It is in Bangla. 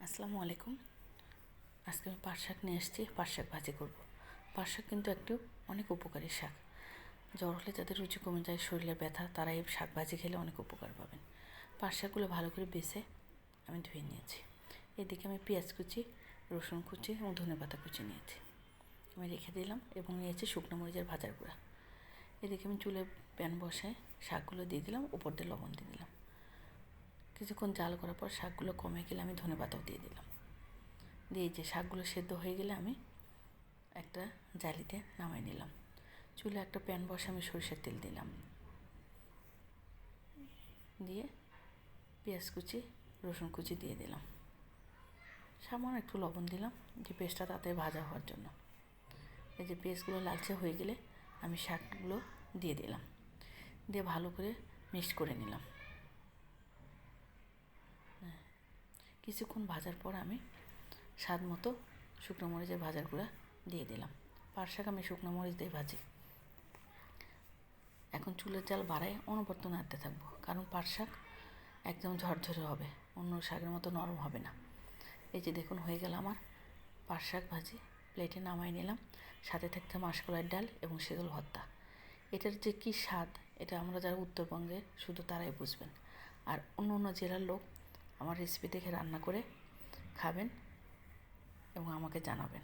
আসসালামু আলাইকুম। আজকে আমি পাট শাক নিয়ে এসেছি। পাট শাক ভাজি করব। পাট শাক কিন্তু একটু অনেক উপকারী শাক। জ্বর হলে যাদের রুচি কমে যায়, শরীরের ব্যথা, তারা এই শাক ভাজি খেলে অনেক উপকার পাবেন। পাট শাকগুলো ভালো করে বেছে আমি ধুয়ে নিয়েছি। এদিকে আমি পেঁয়াজ কুচি, রসুন কুচি এবং ধনেপাতা কুচি নিয়েছি। আমি রেখে দিলাম এবং নিয়েছি শুকনো মরিচের ভাজার গুঁড়া। এদিকে আমি চুলে প্যান বসায় শাকগুলো দিয়ে দিলাম, উপর দিয়ে লবণ দিয়ে দিলাম। কিছুক্ষণ জাল করার পর শাকগুলো কমে গেলে আমি ধনেপাতাও দিয়ে দিলাম। দিয়ে যে শাকগুলো সেদ্ধ হয়ে গেলে আমি একটা জালিতে নামাই নিলাম। চুলে একটা প্যান বসে আমি সরষের তেল দিলাম, দিয়ে পেঁয়াজ কুচি, রসুন কুচি দিয়ে দিলাম। সামান্য একটু লবণ দিলাম যে পেঁয়াজটা তাতে ভাজা হওয়ার জন্য। এই যে পেঁয়াজগুলো লালচে হয়ে গেলে আমি শাকগুলো দিয়ে দিলাম, দিয়ে ভালো করে মিক্সড করে নিলাম। কিছুক্ষণ ভাজার পর আমি স্বাদ মতো শুকনো মরিচের ভাজার গুঁড়া দিয়ে দিলাম। পাট শাক আমি শুকনো মরিচ দিয়ে ভাজি। এখন চুলের জাল বাড়ায় অনবরত নাড়তে থাকবো, কারণ পাট শাক একদম ঝরঝরে হবে, অন্য শাকের মতো নরম হবে না। এই যে দেখুন হয়ে গেল আমার পাট শাক ভাজি। প্লেটে নামাই নিলাম। সাথে থাকতে মাসকলাইয়ের ডাল এবং শীতল ভর্তা। এটার যে কী স্বাদ, এটা আমরা যারা উত্তরবঙ্গে শুধু তারাই বুঝবেন। আর অন্য অন্য জেলার লোক আমার রেসিপি দেখে রান্না করে খাবেন এবং আমাকে জানাবেন।